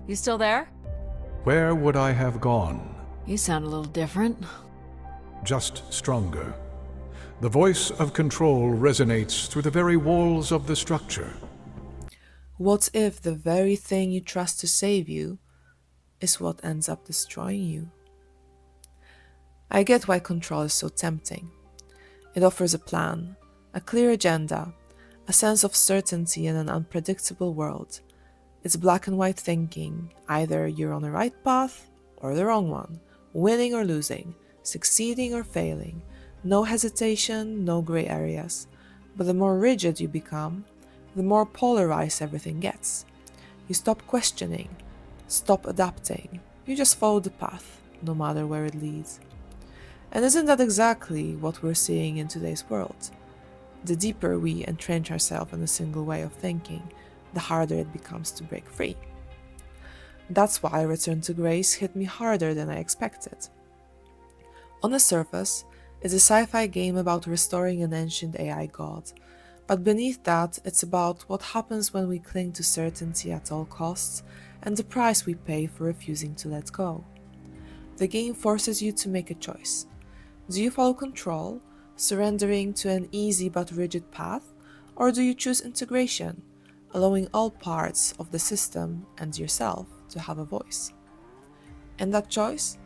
You still there? Where would I have gone? You sound a little different. Just stronger. The voice of control resonates through the very walls of the structure. What if the very thing you trust to save you is what ends up destroying you? I get why control is so tempting. It offers a plan, a clear agenda, a sense of certainty in an unpredictable world. It's black and white thinking, either you're on the right path or the wrong one, winning or losing, succeeding or failing, no hesitation, no gray areas. But the more rigid you become, the more polarized everything gets. You stop questioning, stop adapting, you just follow the path, no matter where it leads. And isn't that exactly what we're seeing in today's world? The deeper we entrench ourselves in a single way of thinking, the harder it becomes to break free. That's why Return to Grace hit me harder than I expected. On the surface, it's a sci-fi game about restoring an ancient AI god, but beneath that, it's about what happens when we cling to certainty at all costs and the price we pay for refusing to let go. The game forces you to make a choice. Do you follow control, surrendering to an easy but rigid path, or do you choose integration, allowing all parts of the system and yourself to have a voice? And that choice?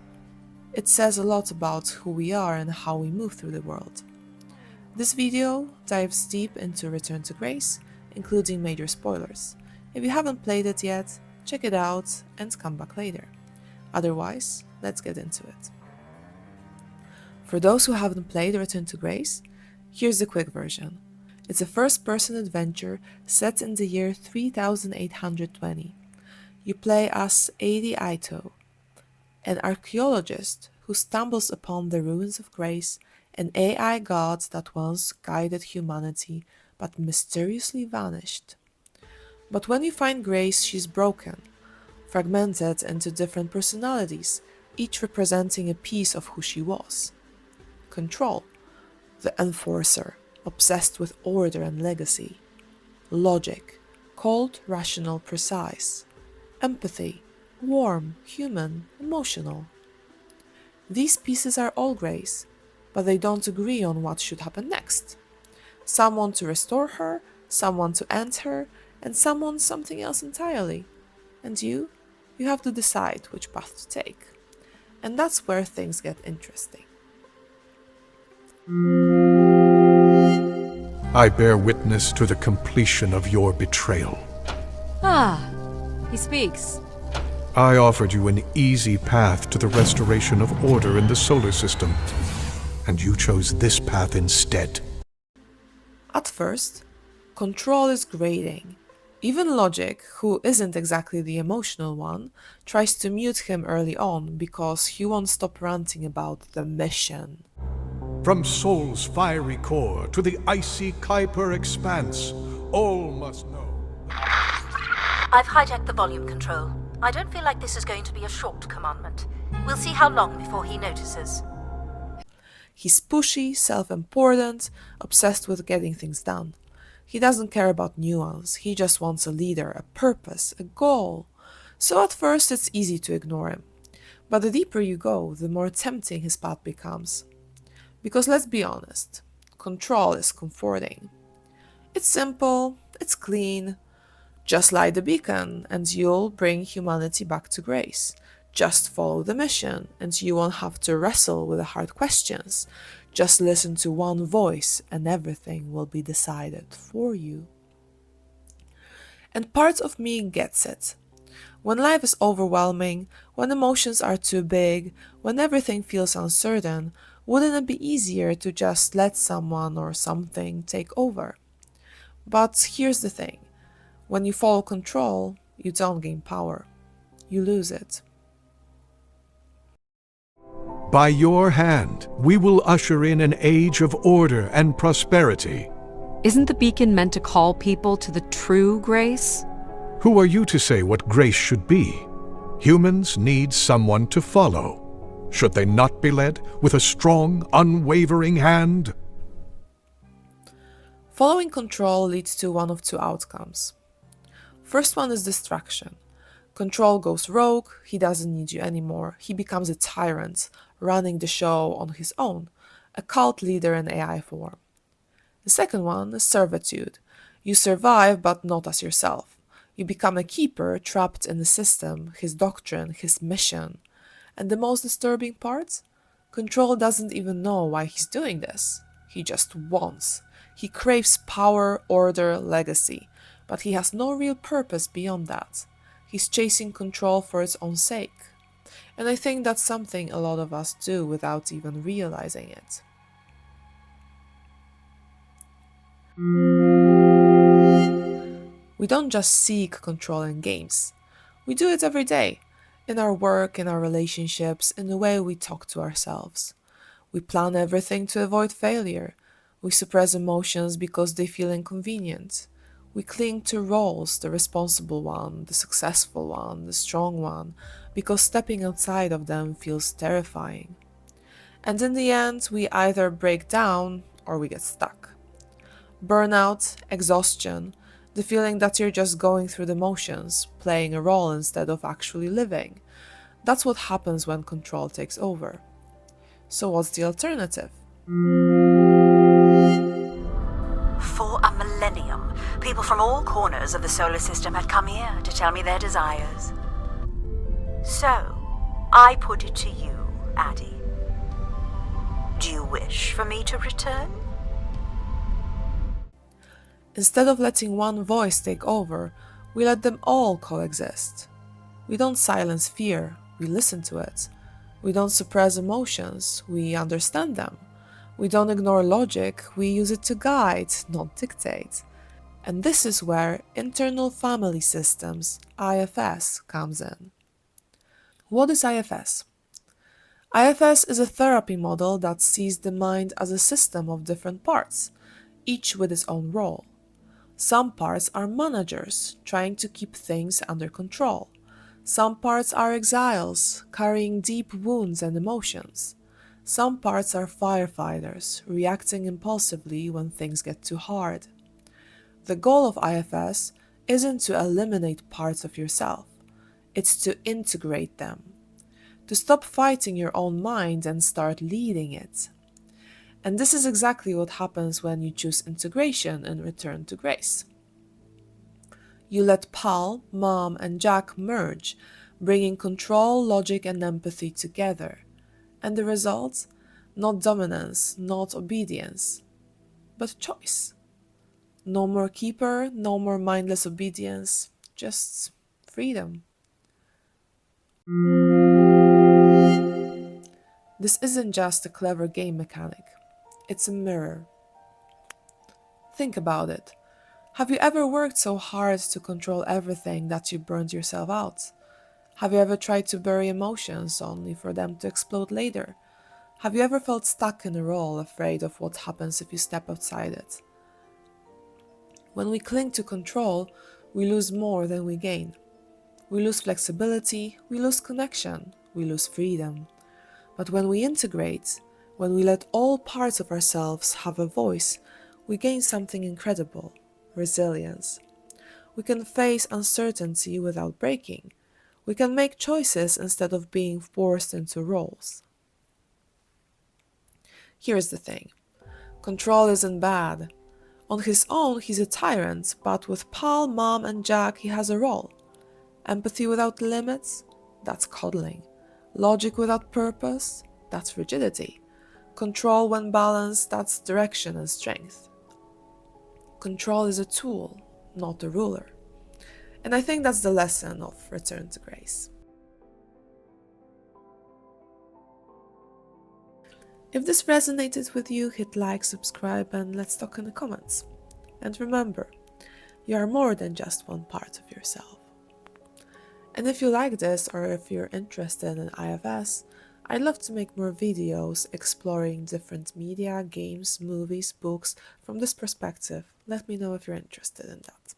It says a lot about who we are and how we move through the world. This video dives deep into Return to Grace, including major spoilers. If you haven't played it yet, check it out and come back later. Otherwise, let's get into it. For those who haven't played Return to Grace, here's the quick version. It's a first-person adventure set in the year 3820. You play as Adi Aito, an archaeologist who stumbles upon the ruins of Grace, an AI god that once guided humanity but mysteriously vanished. But when you find Grace, she's broken, fragmented into different personalities, each representing a piece of who she was. Control, the enforcer, obsessed with order and legacy. Logic, cold, rational, precise. Empathy, warm, human, emotional. These pieces are all Grace, but they don't agree on what should happen next. Some want to restore her, some want to end her, and some want something else entirely. And you have to decide which path to take. And that's where things get interesting. I bear witness to the completion of your betrayal. Ah, he speaks. I offered you an easy path to the restoration of order in the solar system, and you chose this path instead. At first, Control is grating. Even Logic, who isn't exactly the emotional one, tries to mute him early on because he won't stop ranting about the mission. From Sol's fiery core to the icy Kuiper expanse, all must know. I've hijacked the volume control. I don't feel like this is going to be a short commandment. We'll see how long before he notices. He's pushy, self-important, obsessed with getting things done. He doesn't care about nuance, he just wants a leader, a purpose, a goal. So at first it's easy to ignore him. But the deeper you go, the more tempting his path becomes. Because let's be honest, control is comforting. It's simple, it's clean. Just light the beacon and you'll bring humanity back to grace. Just follow the mission and you won't have to wrestle with the hard questions. Just listen to one voice and everything will be decided for you. And part of me gets it. When life is overwhelming, when emotions are too big, when everything feels uncertain, wouldn't it be easier to just let someone or something take over? But here's the thing. When you follow control, you don't gain power. You lose it. By your hand, we will usher in an age of order and prosperity. Isn't the beacon meant to call people to the true grace? Who are you to say what grace should be? Humans need someone to follow. Should they not be led with a strong, unwavering hand? Following control leads to one of two outcomes. First one is distraction. Control goes rogue, he doesn't need you anymore, he becomes a tyrant, running the show on his own, a cult leader in AI form. The second one is servitude. You survive, but not as yourself. You become a keeper trapped in the system, his doctrine, his mission. And the most disturbing part? Control doesn't even know why he's doing this. He just wants. He craves power, order, legacy, but he has no real purpose beyond that. He's chasing control for its own sake. And I think that's something a lot of us do without even realizing it. We don't just seek control in games. We do it every day, in our work, in our relationships, in the way we talk to ourselves. We plan everything to avoid failure. We suppress emotions because they feel inconvenient. We cling to roles, the responsible one, the successful one, the strong one, because stepping outside of them feels terrifying. And in the end, we either break down or we get stuck. Burnout, exhaustion, the feeling that you're just going through the motions, playing a role instead of actually living. That's what happens when control takes over. So what's the alternative? For a millennium, people from all corners of the solar system had come here to tell me their desires. So, I put it to you, Addie. Do you wish for me to return? Instead of letting one voice take over, we let them all coexist. We don't silence fear, we listen to it. We don't suppress emotions, we understand them. We don't ignore logic, we use it to guide, not dictate. And this is where internal family systems, IFS, comes in. What is IFS? IFS is a therapy model that sees the mind as a system of different parts, each with its own role. Some parts are managers, trying to keep things under control. Some parts are exiles, carrying deep wounds and emotions. Some parts are firefighters, reacting impulsively when things get too hard. The goal of IFS isn't to eliminate parts of yourself, it's to integrate them. To stop fighting your own mind and start leading it. And this is exactly what happens when you choose integration and return to grace. You let Pal, Mom, and Jack merge, bringing control, logic, and empathy together. And the result? Not dominance, not obedience, but choice. No more keeper, no more mindless obedience, just freedom. This isn't just a clever game mechanic. It's a mirror. Think about it. Have you ever worked so hard to control everything that you burned yourself out? Have you ever tried to bury emotions only for them to explode later? Have you ever felt stuck in a role, afraid of what happens if you step outside it? When we cling to control, we lose more than we gain. We lose flexibility, we lose connection, we lose freedom. But when we integrate, when we let all parts of ourselves have a voice, we gain something incredible: resilience. We can face uncertainty without breaking. We can make choices instead of being forced into roles. Here's the thing. Control isn't bad. On his own, he's a tyrant, but with Pal, Mom, and Jack, he has a role. Empathy without limits? That's coddling. Logic without purpose? That's rigidity. Control when balanced? That's direction and strength. Control is a tool, not a ruler. And I think that's the lesson of Return to Grace. If this resonated with you, hit like, subscribe, and let's talk in the comments. And remember, you are more than just one part of yourself. And if you like this, or if you're interested in IFS, I'd love to make more videos exploring different media, games, movies, books from this perspective. Let me know if you're interested in that.